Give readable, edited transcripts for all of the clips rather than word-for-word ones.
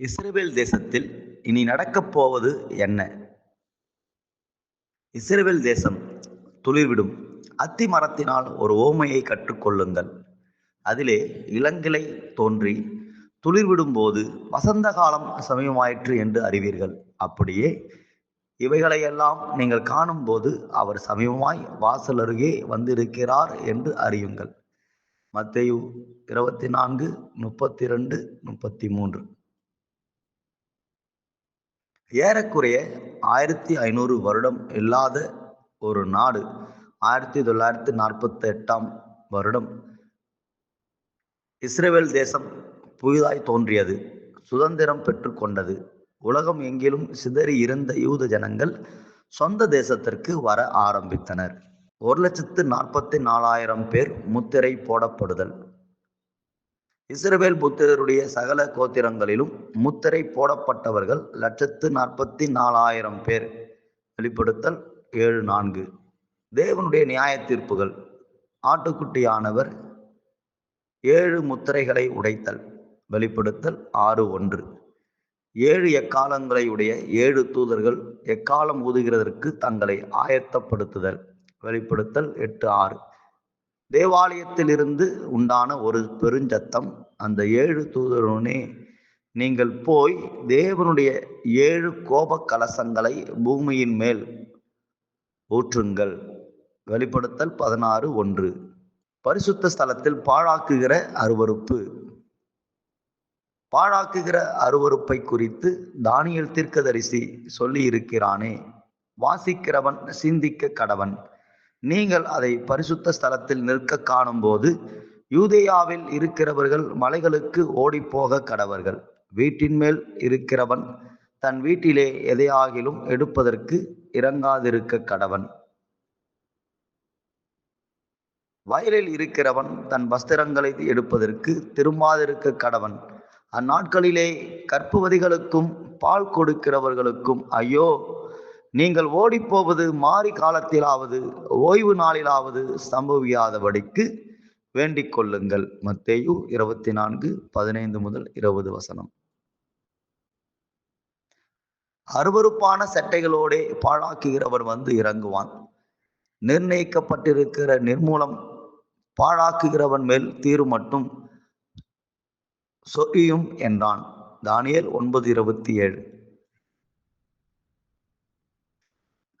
இஸ்ரவேல் தேசத்தில் இனி நடக்கப் போவது என்ன? இஸ்ரவேல் தேசம் துளிர்விடும் அத்தி மரத்தினால் ஒரு ஓமையை கற்றுக்கொள்ளுங்கள். அதிலே இளங்கிளை தோன்றி துளிர்விடும் போது வசந்த காலம் சமயமாயிற்று என்று அறிவீர்கள். அப்படியே இவைகளையெல்லாம் நீங்கள் காணும்போது அவர் சமீபமாய் வாசல் அருகே வந்திருக்கிறார் என்று அறியுங்கள். மத்தேயு 24:32, 33. ஏறக்குறைய 1500 வருடம் இல்லாத ஒரு நாடு 1948ஆம் வருடம் இஸ்ரவேல் தேசம் புதிதாய் தோன்றியது, சுதந்திரம் பெற்று கொண்டது. உலகம் எங்கிலும் சிதறி இருந்த யூத ஜனங்கள் சொந்த தேசத்திற்கு வர ஆரம்பித்தனர். 1,44,000 பேர் முத்திரை போடப்படுதல். இஸ்ரவேல் புத்திரருடைய சகல கோத்திரங்களிலும் முத்திரை போடப்பட்டவர்கள் 1,44,000 பேர். வெளிப்படுத்தல் 7:4. தேவனுடைய நியாய தீர்ப்புகள். ஆட்டுக்குட்டியானவர் 7 முத்திரைகளை உடைத்தல். வெளிப்படுத்தல் 6:1. 7 எக்காலங்களை உடைய 7 தூதர்கள் எக்காலம் ஊதுகிறதற்கு தங்களை ஆயத்தப்படுத்துதல். வெளிப்படுத்தல் 8:6. தேவாலயத்தில் இருந்து உண்டான ஒரு பெருஞ்சத்தம், அந்த 7 தூதருடனே நீங்கள் போய் தேவனுடைய 7 கோப கலசங்களை பூமியின் மேல் ஊற்றுங்கள். வெளிப்படுத்தல் 16:1. பரிசுத்த ஸ்தலத்தில் பாழாக்குகிற அருவருப்பு. பாழாக்குகிற அருவருப்பை குறித்து தானியேல் தீர்க்கதரிசி சொல்லி இருக்கிறானே, வாசிக்கிறவன் சிந்திக்க கடவன். நீங்கள் அதை பரிசுத்த ஸ்தலத்தில் நிற்க காணும்போது யூதேயாவில் இருக்கிறவர்கள் மலைகளுக்கு ஓடிப்போக கடவர்கள். வீட்டின் மேல் இருக்கிறவன் தன் வீட்டிலே எதையாகிலும் எடுப்பதற்கு இறங்காதிருக்க கடவன். வயலில் இருக்கிறவன் தன் வஸ்திரங்களை எடுப்பதற்கு திரும்பாதிருக்க கடவன். அந்நாட்களிலே கர்ப்பவதிகளுக்கும் பால் கொடுக்கிறவர்களுக்கும் ஐயோ! நீங்கள் ஓடிப்போவது மாறி காலத்திலாவது ஓய்வு நாளிலாவது சம்பவியாதபடிக்கு வேண்டிக் கொள்ளுங்கள். மத்தேயு 24:15-20. அருவருப்பான சட்டைகளோடே பாழாக்குகிறவர் வந்து இறங்குவான். நிர்ணயிக்கப்பட்டிருக்கிற நிர்மூலம் பாழாக்குகிறவன் மேல் தீரு மட்டும் சொரியும் என்றான். தானியேல் 9:27.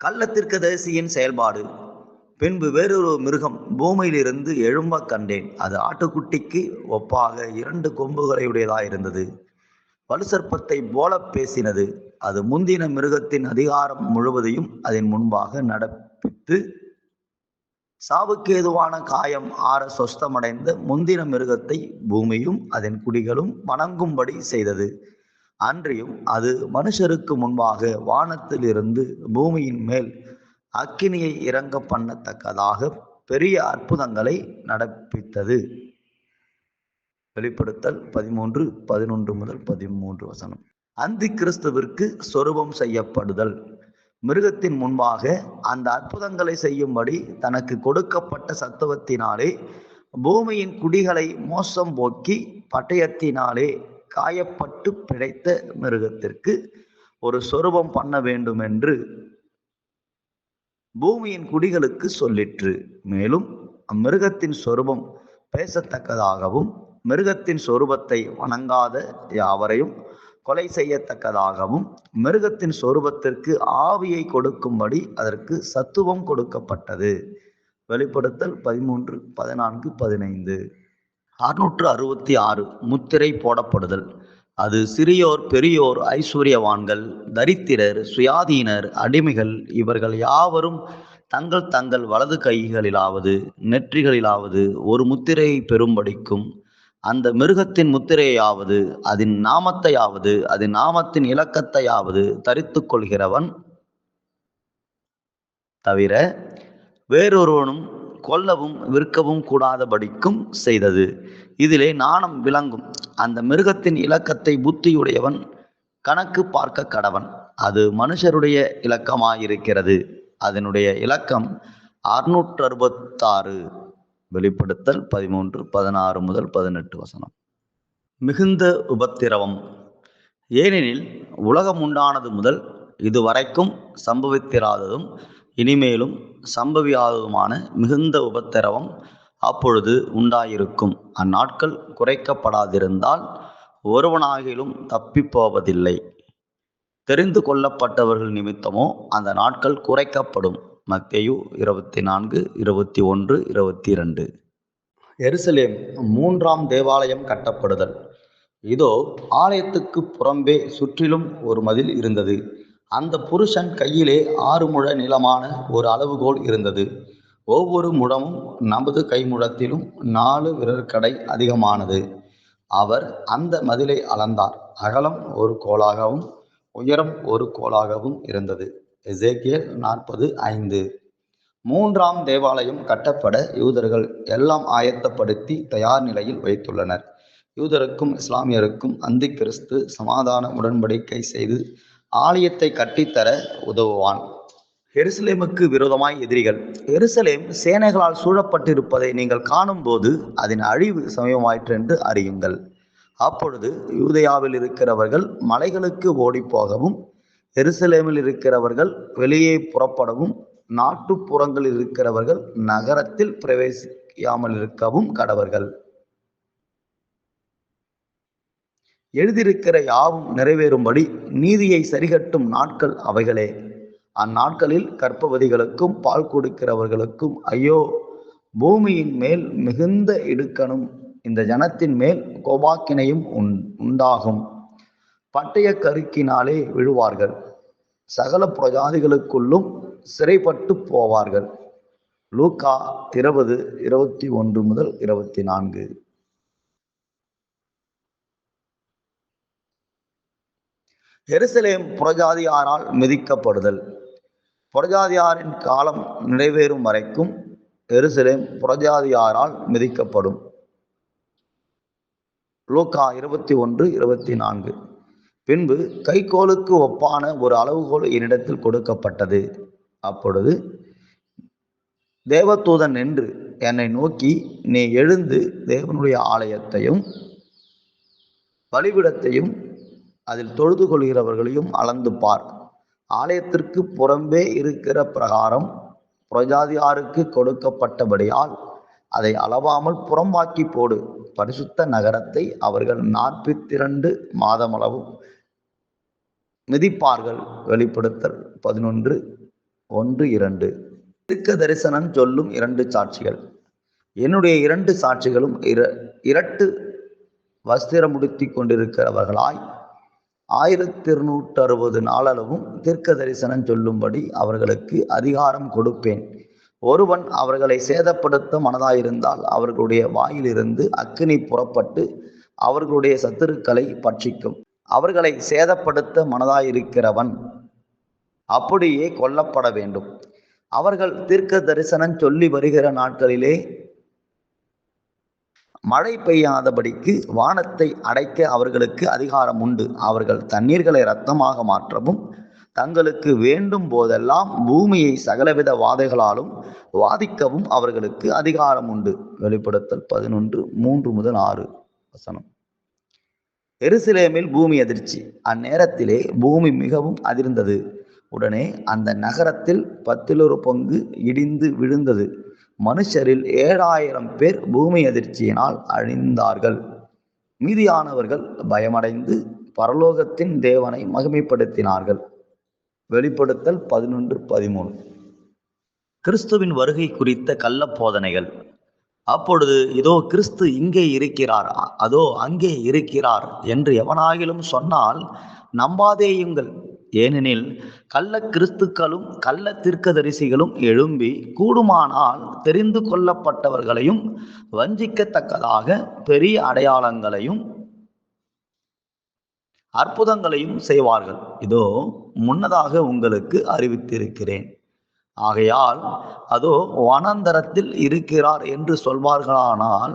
கள்ளத்தீர்க்கதரிசியின் செயல்பாடு. பின்பு வேறொரு மிருகம் பூமியிலிருந்து எழும்ப கண்டேன். அது ஆட்டுக்குட்டிக்கு ஒப்பாக 2 கொம்புகளையுடையதாயிருந்தது. வலுசர்ப்பத்தை போல பேசினது. அது முந்தின மிருகத்தின் அதிகாரம் முழுவதையும் அதன் முன்பாக நடப்பித்து சாவுக்கேதுவான காயம் ஆற சொஸ்தமடைந்த முந்தின மிருகத்தை பூமியும் அதன் குடிகளும் வணங்கும்படி செய்தது. அன்றியும் அது மனுஷருக்கு முன்பாக வானத்தில் இருந்து பூமியின் மேல் அக்கினியை இறங்க பண்ணத்தக்கதாக பெரிய அற்புதங்களை நடப்பித்தது. வெளிப்படுத்தல் 13:11-13. அந்தி கிறிஸ்துவிற்கு சொரூபம் செய்யப்படுதல். மிருகத்தின் முன்பாக அந்த அற்புதங்களை செய்யும்படி தனக்கு கொடுக்கப்பட்ட சத்துவத்தினாலே பூமியின் குடிகளை மோசம் போக்கி பட்டயத்தினாலே காயப்பட்டு பிழைத்த மிருகத்திற்கு ஒரு சொரூபம் பண்ண வேண்டும் என்று பூமியின் குடிகளுக்கு சொல்லிற்று. மேலும் அம்மிருகத்தின் சொரூபம் பேசத்தக்கதாகவும் மிருகத்தின் சொரூபத்தை வணங்காத யாவரையும் கொலை செய்யத்தக்கதாகவும் மிருகத்தின் சொரூபத்திற்கு ஆவியை கொடுக்கும்படி அதற்கு சத்துவம் கொடுக்கப்பட்டது. வெளிப்படுத்தல் 13:14-15. 666 முத்திரை போடப்படுதல். அது சிறியோர், பெரியோர், ஐஸ்வர்யவான்கள், தரித்திரர், சுயாதீனர், அடிமைகள் இவர்கள் யாவரும் தங்கள் தங்கள் வலது கைகளிலாவது நெற்றிகளிலாவது ஒரு முத்திரையை பெறும்படிக்கும் அந்த மிருகத்தின் முத்திரையாவது அதன் நாமத்தையாவது அதன் நாமத்தின் இலக்கத்தையாவது தரித்து கொள்கிறவன் தவிர வேறொருவனும் கொல்லவும் விற்கவும் கூடாதபடிக்கும் செய்தது. இதிலே நாணம் விளங்கும். அந்த மிருகத்தின் இலக்கத்தை புத்தியுடையவன் கணக்கு பார்க்க கடவன். அது மனுஷருடைய இலக்கமாயிருக்கிறது. அதனுடைய இலக்கம் 666. வெளிப்படுத்தல் 13:16-18. மிகுந்த உபத்திரவம். ஏனெனில் உலகம் உண்டானது முதல் இதுவரைக்கும் சம்பவித்திராததும் இனிமேலும் சம்பவியாததுமான மிகுந்த உபத்திரவம் அப்பொழுது உண்டாயிருக்கும். அந்நாட்கள் குறைக்கப்படாதிருந்தால் ஒருவனாகிலும் தப்பிப்போவதில்லை. தெரிந்து கொள்ளப்பட்டவர்கள் நிமித்தமோ அந்த நாட்கள் குறைக்கப்படும். மத்தேயு 24:21-22. எருசலேம் 3ஆம் தேவாலயம் கட்டப்படுதல். இதோ, ஆலயத்துக்கு புறம்பே சுற்றிலும் ஒரு மதில் இருந்தது. அந்த புருஷன் கையிலே 6 முழ நீளமான ஒரு அளவுகோல் இருந்தது. ஒவ்வொரு முழமும் நமது கைமுழத்திலும் 4 விரற்கடை அதிகமானது. அவர் அந்த மதிலை அளந்தார். அகலம் ஒரு கோலாகவும் உயரம் ஒரு கோலாகவும் இருந்தது. எசேக்கியேல் 40:5. 3ஆம் தேவாலயம் கட்டப்பட யூதர்கள் எல்லாம் ஆயத்தப்படுத்தி தயார் நிலையில் வைத்துள்ளனர். யூதருக்கும் இஸ்லாமியருக்கும் அந்தி கிறிஸ்து சமாதான உடன்படிக்கை செய்து ஆலயத்தை கட்டித்தர உதவுவான். எருசலேமுக்கு விரோதமாய் எதிரிகள். எருசலேம் சேனைகளால் சூழப்பட்டிருப்பதை நீங்கள் காணும் போது அதன் அழிவு சமயமாயிற்று என்று அறியுங்கள். அப்பொழுது யூதேயாவில் இருக்கிறவர்கள் மலைகளுக்கு ஓடிப்போகவும் எருசலேமில் இருக்கிறவர்கள் வெளியே புறப்படவும் நாட்டுப்புறங்களில் இருக்கிறவர்கள் நகரத்தில் பிரவேசிக்காமல் இருக்கவும் கடவர்கள். எழுதியிருக்கிற யாவும் நிறைவேறும்படி நீதியை சரிகட்டும் நாட்கள் அவைகளே. அந்நாட்களில் கர்ப்பவதிகளுக்கும் பால் கொடுக்கிறவர்களுக்கும் ஐயோ! பூமியின் மேல் மிகுந்த இடுக்கணும், இந்த ஜனத்தின் மேல் கோபாக்கினையும் உண்டாகும். பட்டய கருக்கினாலே விழுவார்கள். சகல பிரஜாதிகளுக்குள்ளும் சிறைப்பட்டு போவார்கள். லூக்கா 20:21-24. எருசலேம் புறஜாதியாரால் மிதிக்கப்படுதல். புறஜாதியாரின் காலம் நிறைவேறும் வரைக்கும் எருசலேம் புறஜாதியாரால் மிதிக்கப்படும். லூக்கா 21:24. பின்பு கைக்கோலுக்கு ஒப்பான ஒரு அளவுகோல் என்னிடத்தில் கொடுக்கப்பட்டது. அப்பொழுது தேவதூதன் நின்று என்னை நோக்கி, நீ எழுந்து தேவனுடைய ஆலயத்தையும் பலிபீடத்தையும் அதில் தொழுது கொள்கிறவர்களையும் அளந்து பார். ஆலயத்திற்கு புறம்பே இருக்கிற பிரகாரம் புறஜாதியாருக்கு கொடுக்கப்பட்டபடியால் அதை அளவாமல் புறம்பாக்கி போடு. பரிசுத்த நகரத்தை அவர்கள் 42 மாதமளவும் மிதிப்பார்கள். வெளிப்படுத்தல் 11:1-2. தீர்க்க தரிசனம் சொல்லும் 2 சாட்சிகள். என்னுடைய 2 சாட்சிகளும் இரட்டு வஸ்திரமுடுத்தி கொண்டிருக்கிறவர்களாய் 1260 நாளளவும் தீர்க்க தரிசனம் சொல்லும்படி அவர்களுக்கு அதிகாரம் கொடுப்பேன். ஒருவன் அவர்களை சேதப்படுத்த மனதாயிருந்தால் அவர்களுடைய வாயிலிருந்து அக்கினி புறப்பட்டு அவர்களுடைய சத்துருக்களை பட்சிக்கும். அவர்களை சேதப்படுத்த மனதாயிருக்கிறவன் அப்படியே கொல்லப்பட வேண்டும். அவர்கள் தீர்க்க தரிசனம் சொல்லி வருகிற நாட்களிலே மழை பெய்யாதபடிக்கு வானத்தை அடைக்க அவர்களுக்கு அதிகாரம் உண்டு. அவர்கள் தண்ணீர்களை இரத்தமாக மாற்றவும் தங்களுக்கு வேண்டும் போதெல்லாம் பூமியை சகலவித வாதைகளாலும் வாதிக்கவும் அவர்களுக்கு அதிகாரம் உண்டு. வெளிப்படுத்தல் 11:3-6. எருசலேமில் பூமி அதிர்ச்சி. அந்நேரத்திலே பூமி மிகவும் அதிர்ந்தது. உடனே அந்த நகரத்தில் 10 பங்கு இடிந்து விழுந்தது. மனுஷரில் 7000 பேர் பூமி அதிர்ச்சியினால் அழிந்தார்கள். மீதியானவர்கள் பயமடைந்து பரலோகத்தின் தேவனை மகிமைப்படுத்தினார்கள். வெளிப்படுத்தல் 11:13. கிறிஸ்துவின் வருகை குறித்த கள்ள போதனைகள். அப்பொழுது இதோ கிறிஸ்து இங்கே இருக்கிறார், அதோ அங்கே இருக்கிறார் என்று எவனாகிலும் சொன்னால் நம்பாதேயுங்கள். ஏனெனில் கள்ள கிறிஸ்துக்களும் கள்ள தீர்க்கதரிசிகளும் எழும்பி கூடுமானால் தெரிந்து கொள்ளப்பட்டவர்களையும் வஞ்சிக்கத்தக்கதாக பெரிய அடையாளங்களையும் அற்புதங்களையும் செய்வார்கள். இதோ முன்னதாக உங்களுக்கு அறிவித்திருக்கிறேன். ஆகையால் அதோ வனாந்தரத்தில் இருக்கிறார் என்று சொல்வார்களானால்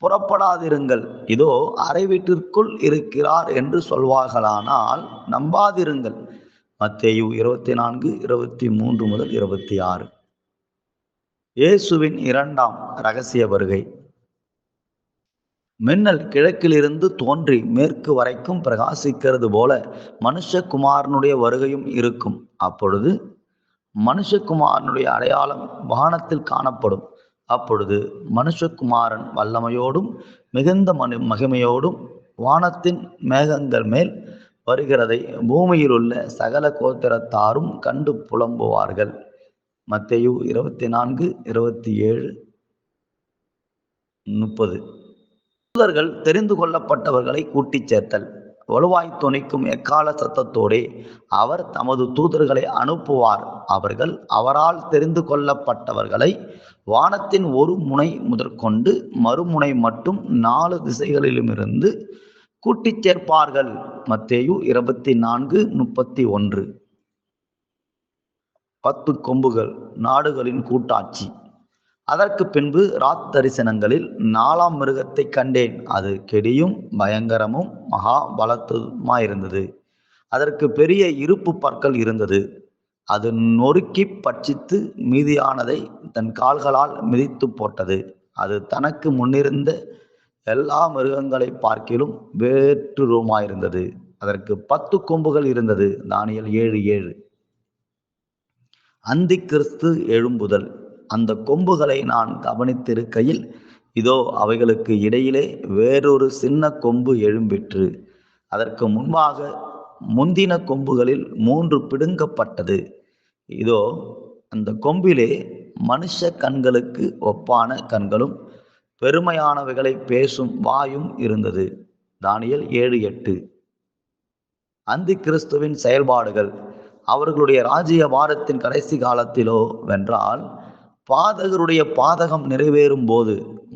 புறப்படாதிருங்கள். இதோ அறை வீட்டிற்குள் இருக்கிறார் என்று சொல்வார்களானால் நம்பாதிருங்கள். மத்தேயு 24:23-26. இயேசுவின் 2ஆம் இரகசிய வருகை. மின்னல் கிழக்கிலிருந்து தோன்றி மேற்கு வரைக்கும் பிரகாசிக்கிறது போல மனுஷகுமாரனுடைய வருகையும் இருக்கும். அப்பொழுது மனுஷகுமாரனுடைய அடையாளம் வானத்தில் காணப்படும். அப்பொழுது மனுஷகுமாரன் வல்லமையோடும் மிகுந்த மகிமையோடும் வானத்தின் மேகங்கள் மேல் வருகிறதை பூமியில் உள்ள சகல கோத்திரத்தாரும் கண்டு புலம்புவார்கள். மத்தேயு 24:27-30. தூதர்கள் தெரிந்து கொள்ளப்பட்டவர்களை கூட்டிச் சேர்த்தல். வலுவாய் தொனிக்கும் எக்கால சத்தத்தோடே அவர் தமது தூதர்களை அனுப்புவார். அவர்கள் அவரால் தெரிந்து கொள்ளப்பட்டவர்களை வானத்தின் ஒரு முனை முதற்கொண்டு மறுமுனை மட்டும் 4 திசைகளிலுமிருந்து கூட்டிச் சேர்ப்பார்கள். மத்தேயு 24:31. 10 கொம்புகள் நாடுகளின் கூட்டாட்சி. அதற்கு பின்பு தரிசனங்களில் 4ஆம் மிருகத்தை கண்டேன். அது கெடியும் பயங்கரமும் மகா பலத்துமாயிருந்தது. அதற்கு பெரிய இருப்பு பற்கள் இருந்தது. அது நொறுக்கி பட்சித்து மீதியானதை தன் கால்களால் மிதித்து போட்டது. அது தனக்கு முன்னிருந்த எல்லா மிருகங்களை பார்க்கிலும் வேற்றுருமாயிருந்தது. அதற்கு 10 கொம்புகள் இருந்தது. தானியேல் 7:7. அந்தி கிறிஸ்து எழும்புதல். அந்த கொம்புகளை நான் கவனித்திருக்கையில் இதோ அவைகளுக்கு இடையிலே வேறொரு சின்ன கொம்பு எழும்பிற்று. அதற்கு முன்பாக முந்தின கொம்புகளில் 3 பிடுங்கப்பட்டது. இதோ அந்த கொம்பிலே மனுஷ கண்களுக்கு ஒப்பான கண்களும் பெருமையானவைகளை பேசும் வாயும் இருந்தது. தானியேல் 7:8. அந்தி கிறிஸ்துவின் செயல்பாடுகள். அவர்களுடைய ராஜ்ய வாரத்தின் கடைசி காலத்திலோ வென்றால் பாதகருடைய பாதகம் நிறைவேறும் போது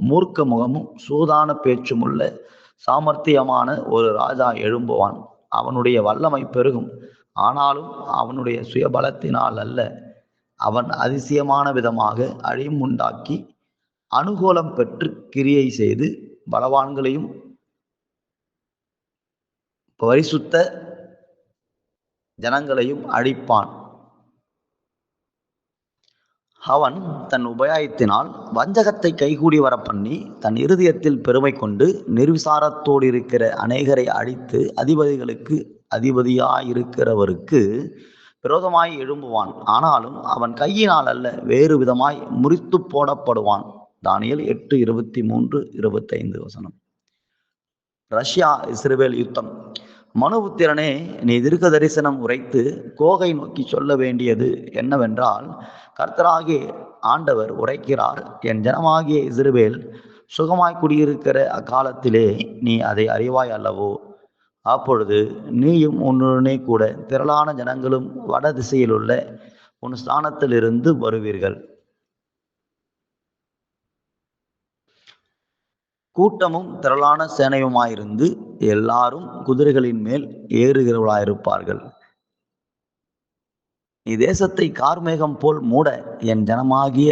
மூர்க்க முகமும் சூதான பேச்சும் உள்ள சாமர்த்தியமான ஒரு ராஜா எழும்புவான். அவனுடைய வல்லமை பெருகும். ஆனாலும் அவனுடைய சுயபலத்தினால் அல்ல. அவன் அதிசயமான விதமாக அழிமுண்டாக்கி அனுகூலம் பெற்று கிரியை செய்து பலவான்களையும் பரிசுத்த ஜனங்களையும் அழிப்பான். அவன் தன் உபாயத்தினால் வஞ்சகத்தை கைகூடி வர பண்ணி தன் இருதயத்தில் பெருமை கொண்டு நிர்விசாரத்தோடு இருக்கிற அநேகரை அழித்து அதிபதிகளுக்கு அதிபதியாயிருக்கிறவருக்கு விரோதமாய் எழும்புவான். ஆனாலும் அவன் கையினால் அல்ல, வேறு விதமாய் முறித்து போடப்படுவான். தானியேல் 8:23-25. ரஷ்யா இஸ்ரவேல் யுத்தம். மனுபுத்திரனே, நீ தீர்க்க தரிசனம் உரைத்து கோகை நோக்கி சொல்ல வேண்டியது என்னவென்றால், கர்த்தராகிய ஆண்டவர் உரைக்கிறார், என் ஜனமாகிய இஸ்ரவேல் சுகமாய் குடியிருக்கிற அக்காலத்திலே நீ அதை அறிவாய் அல்லவோ? அப்பொழுது நீயும் உன்னுடனே கூட திரளான ஜனங்களும் வட திசையிலுள்ள உன் ஸ்தானத்திலிருந்து வருவீர்கள். கூட்டமும் திரளான சேனையுமாயிருந்து எல்லாரும் குதிரைகளின் மேல் ஏறுகிறவர்களாயிருப்பார்கள். நீ தேசத்தை கார்மேகம் போல் மூட என் ஜனமாகிய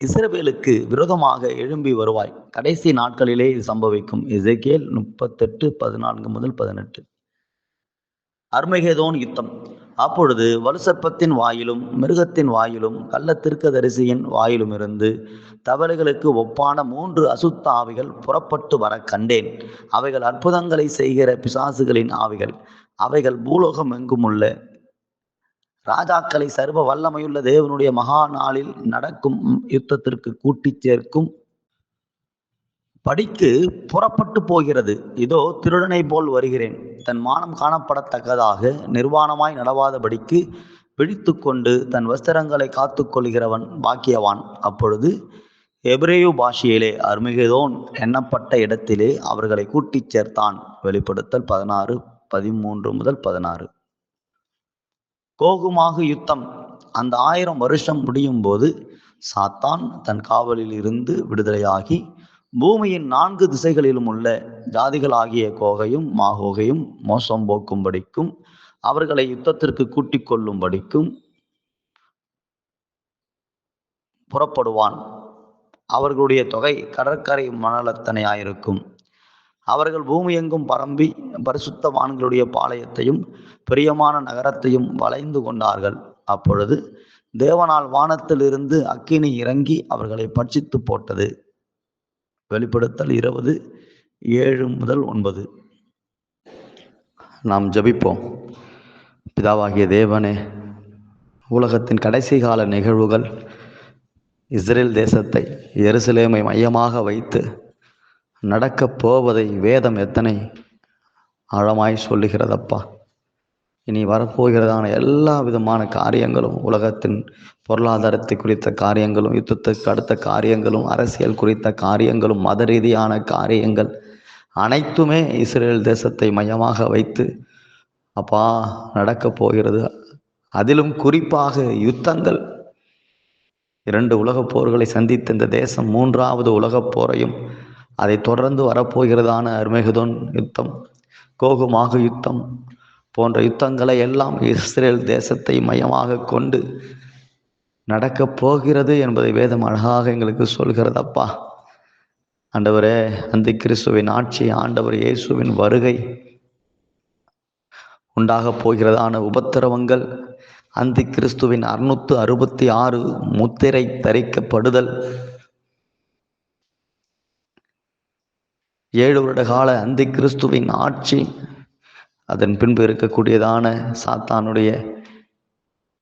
இஸ்ரவேலுக்கு விரோதமாக எழும்பி வருவாய். கடைசி நாட்களிலே இது சம்பவிக்கும். எசேக்கியேல் 38:14-18. அர்மகெதோன் யுத்தம். அப்பொழுது வலுசர்ப்பத்தின் வாயிலும் மிருகத்தின் வாயிலும் கள்ள தீர்க்கதரிசியின் வாயிலும் இருந்து தவளைகளுக்கு ஒப்பான 3 அசுத்த ஆவிகள் புறப்பட்டு வர கண்டேன். அவைகள் அற்புதங்களை செய்கிற பிசாசுகளின் ஆவிகள். அவைகள் பூலோகம் எங்கும் உள்ள ராஜாக்களை சர்வ வல்லமையுள்ள தேவனுடைய மகா நாளில் நடக்கும் யுத்தத்திற்கு கூட்டிச் சேர்க்கும் படிக்கு புறப்பட்டு போகிறது. இதோ திருடனை போல் வருகிறேன். தன் மானம் காணப்படத்தக்கதாக நிர்வாணமாய் நடவாதபடிக்கு விழித்து கொண்டு தன் வஸ்திரங்களை காத்து கொள்கிறவன் பாக்கியவான். அப்பொழுது எபிரேயு பாஷையிலே அர்மகெதோன் எண்ணப்பட்ட இடத்திலே அவர்களை கூட்டிச் சேர்த்தான். வெளிப்படுத்தல் 16:13-16. கோகுமாகு யுத்தம். அந்த 1000 வருஷம் முடியும் போது சாத்தான் தன் காவலில் இருந்து விடுதலையாகி பூமியின் 4 திசைகளிலும் உள்ள ஜாதிகளாகிய கோகையும் மாகோகையும் மோசம் போக்கும்படிக்கும் அவர்களை யுத்தத்திற்கு கூட்டிக் கொள்ளும்படிக்கும் புறப்படுவான். அவர்களுடைய தொகை கடற்கரை மணலத்தனையாயிருக்கும். அவர்கள் பூமியெங்கும் பரம்பி பரிசுத்தவான்களுடைய பாளையத்தையும் பிரியமான நகரத்தையும் வளைந்து கொண்டார்கள். அப்பொழுது தேவனால் வானத்திலிருந்து அக்கினி இறங்கி அவர்களை பட்சித்து போட்டது. வெளிப்படுத்தல் 20:7-9. நாம் ஜெபிப்போம். பிதாவாகிய தேவனே, உலகத்தின் கடைசி கால நிகழ்வுகள் இஸ்ரேல் தேசத்தை, எருசலேமை மையமாக வைத்து நடக்கப் போவதை வேதம் எத்தனை ஆழமாய் சொல்லுகிறதப்பா. இனி வரப்போகிறதான எல்லா விதமான காரியங்களும், உலகத்தின் பொருளாதாரத்தை குறித்த காரியங்களும், யுத்தத்துக்கு அடுத்த காரியங்களும், அரசியல் குறித்த காரியங்களும், மத ரீதியான காரியங்கள் அனைத்துமே இஸ்ரேல் தேசத்தை மையமாக வைத்து அப்பா நடக்கப் போகிறது. அதிலும் குறிப்பாக யுத்தங்கள். 2 உலகப் போர்களை சந்தித்த இந்த தேசம் 3வது உலகப் போரையும், அதை தொடர்ந்து வரப்போகிறதான அர்மெகதோன் யுத்தம், கோகுமாக யுத்தம் போன்ற யுத்தங்களை எல்லாம் இஸ்ரேல் தேசத்தை மையமாக கொண்டு நடக்கப் போகிறது என்பதை வேதம் அழகாக எங்களுக்கு சொல்கிறதப்பா. ஆண்டவரே, அந்தி கிறிஸ்துவின் ஆட்சி, ஆண்டவர் இயேசுவின் வருகை, உண்டாக போகிறதான உபத்திரவங்கள், அந்தி கிறிஸ்துவின் 666 முத்திரை தரிக்கப்படுதல், 7 வருட கால அந்தி கிறிஸ்துவின் ஆட்சி, அதன் பின்பு இருக்கக்கூடியதான சாத்தானுடைய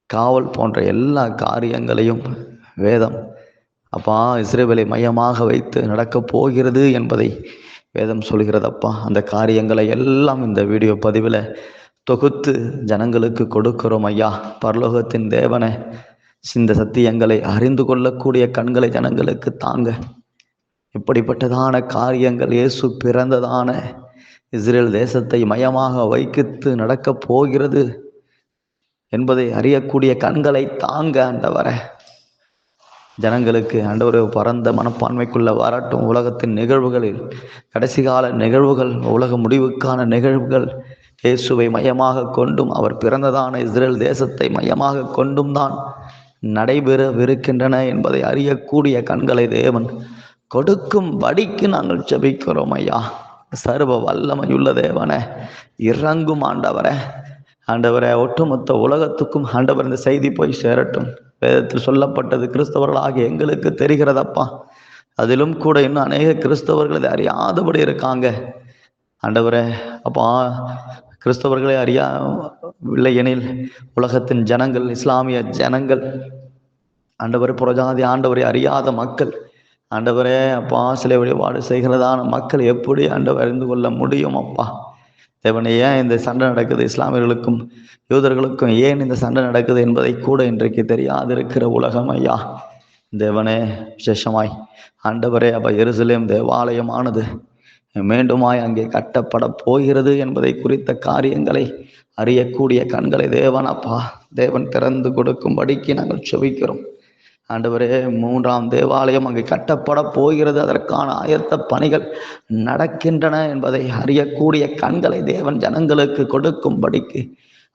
காவல் போன்ற எல்லா காரியங்களையும் வேதம் அப்பா இஸ்ரவேலை மையமாக வைத்து நடக்கப் போகிறது என்பதை வேதம் சொல்கிறதப்பா. அந்த காரியங்களை எல்லாம் இந்த வீடியோ பதிவில் தொகுத்து ஜனங்களுக்கு கொடுக்கிறோம் ஐயா. பரலோகத்தின் தேவனை, இந்த சத்தியங்களை அறிந்து கொள்ளக்கூடிய கண்களை ஜனங்களுக்கு தாங்க. இப்படிப்பட்டதான காரியங்கள் இயேசு பிறந்ததான இஸ்ரேல் தேசத்தை மையமாக வைத்து நடக்கப் போகிறது என்பதை அறியக்கூடிய கண்களை தாங்க ஆண்டவரே. ஜனங்களுக்கு ஆண்டவரே பரந்த மனப்பான்மைக்குள்ள வரட்டும். உலகத்தின் நிகழ்வுகளில், கடைசி கால நிகழ்வுகள், உலக முடிவுக்கான நிகழ்வுகள் இயேசுவை மையமாக கொண்டும் அவர் பிறந்ததான இஸ்ரேல் தேசத்தை மையமாக கொண்டும் தான் நடைபெறவிருக்கின்றன என்பதை அறியக்கூடிய கண்களை தேவன் கொடுக்கும்படிக்கு நாங்கள் ஜெபிக்கிறோம் ஐயா. சர்வ வல்லமையுள்ள தேவனே, இறங்கும் ஆண்டவரே. ஆண்டவரே, ஒட்டுமொத்த உலகத்துக்கும் ஆண்டவர் இந்த செய்தி போய் சேரட்டும். வேதத்தில் சொல்லப்பட்டது கிறிஸ்தவர்களாகிய எங்களுக்கு தெரிகிறதப்பா. அதிலும் கூட இன்னும் அநேக கிறிஸ்தவர்கள் இதை அறியாதபடி இருக்காங்க ஆண்டவரே. அப்பா, கிறிஸ்தவர்களை அறியவில்லை எனில் உலகத்தின் ஜனங்கள், இஸ்லாமிய ஜனங்கள், ஆண்டவரை புறஜாதி ஆண்டவரை அறியாத மக்கள், ஆண்டவரே அப்பா சிலை வழிபாடு செய்கிறதான மக்கள் எப்படி ஆண்டவர் அறிந்து கொள்ள முடியும் அப்பா? தேவனே, ஏன் இந்த சண்டை நடக்குது, இஸ்லாமியர்களுக்கும் யூதர்களுக்கும் ஏன் இந்த சண்டை நடக்குது என்பதை கூட இன்றைக்கு தெரியாதிருக்கிற உலகம் ஐயா. தேவனே, விசேஷமாய் ஆண்டவரே அப்பா எருசலேம் தேவாலயமானது மீண்டுமாய் அங்கே கட்டப்பட போகிறது என்பதை குறித்த காரியங்களை அறியக்கூடிய கண்களை தேவன் அப்பா தேவன் திறந்து கொடுக்கும்படிக்கு நாங்கள் செபிக்கிறோம் ஆண்டவரே. 3ஆம் தேவாலயம் அங்கே கட்டப்பட போகிறது. அதற்கான ஆயத்த பணிகள் நடக்கின்றன என்பதை அறியக்கூடிய கண்களை தேவன் ஜனங்களுக்கு கொடுக்கும்படிக்கு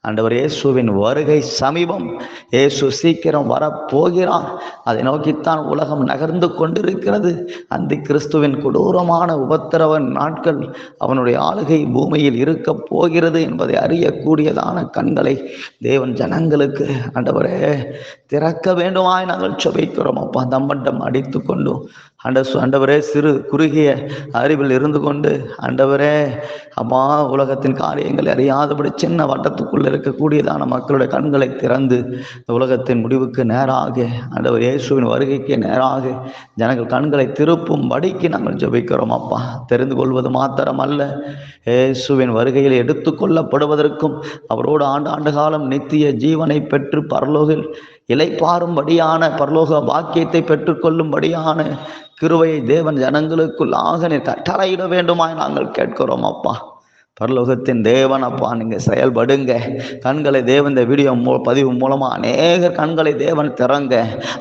ஆண்டவர் இயேசுவின் வருகை சமீபம். இயேசு சீக்கிரம் வரப்போகிறார். அதை நோக்கித்தான் உலகம் நகர்ந்து கொண்டிருக்கிறது. அந்தி கிறிஸ்துவின் கொடூரமான உபத்திரவ நாட்கள், அவனுடைய ஆளுகை பூமியில் இருக்க போகிறது என்பதை அறியக்கூடியதான கண்களை தேவன் ஜனங்களுக்கு ஆண்டவரே திறக்க வேண்டுமாய் நாங்கள் செபிக்கிறோம் அப்பா. தம்பட்டம் அடித்து கொண்டு ஆண்டவரே சிறு குறுகிய அறிவில் இருந்து கொண்டு ஆண்டவரே அப்பா உலகத்தின் காரியங்களை அறியாதபடி சின்ன வட்டத்துக்குள்ள இருக்கக்கூடியதான மக்களுடைய கண்களை திறந்து உலகத்தின் முடிவுக்கு நேராக ஆண்டவர் இயேசுவின் வருகைக்கு நேராக ஜனங்கள் கண்களை திருப்பும்படிக்கு நாங்கள் ஜெபிக்கிறோம் அப்பா. தெரிந்து கொள்வது மாத்திரம் அல்ல, இயேசுவின் வருகையில் எடுத்துக்கொள்ளப்படுவதற்கும் அவரோடு ஆண்டு காலம் நித்திய ஜீவனை பெற்று பரலோகில் இளைப்பாறும்படியான பரலோக பாக்கியத்தை பெற்றுக்கொள்ளும்படியான கிருபையை தேவன் ஜனங்களுக்குள்ளாக கட்டளையிட வேண்டுமாய் நாங்கள் கேட்கிறோம் அப்பா. பரலோகத்தின் தேவன் அப்பா, நீங்க செயல்படுங்க. கண்களை தேவன் இந்த வீடியோ பதிவு மூலமா அநேகர் கண்களை தேவன் திறங்க,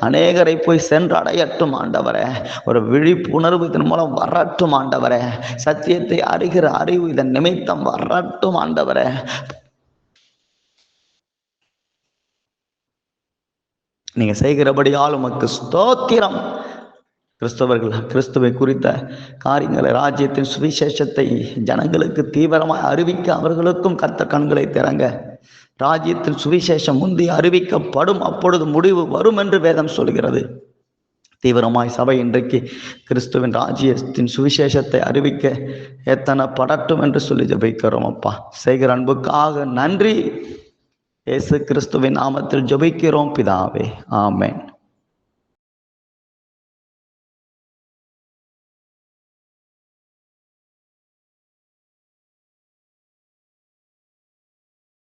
அநேகரை போய் சென்று அடையட்டும் ஆண்டவரே. ஒரு விழிப்புணர்வு இதன் மூலம் வரட்டும் ஆண்டவரே. சத்தியத்தை அறிகிற அறிவு இதன் நிமித்தம் வரட்டும் ஆண்டவரே. நீங்க செய்கிறபடியால் உமக்கு ஸ்தோத்திரம். கிறிஸ்துவை குறித்த காரியங்களை, ராஜ்யத்தின் சுவிசேஷத்தை ஜனங்களுக்கு தீவிரமாய் அறிவிக்க அவர்களுக்கும் கர்த்தர் கண்களை திறங்க. ராஜ்யத்தின் சுவிசேஷம் முந்தி அறிவிக்கப்படும், அப்பொழுது முடிவு வரும் என்று வேதம் சொல்கிறது. தீவிரமாய் சபை இன்றைக்கு கிறிஸ்துவின் ராஜ்யத்தின் சுவிசேஷத்தை அறிவிக்க எத்தனை படட்டும் என்று சொல்லி ஜெபிக்கிறோம். அப்பா, செய்கிற அன்புக்காக நன்றி. இயேசு கிறிஸ்துவின் நாமத்தில் ஜெபிக்கிறோம் பிதாவே, ஆமென்.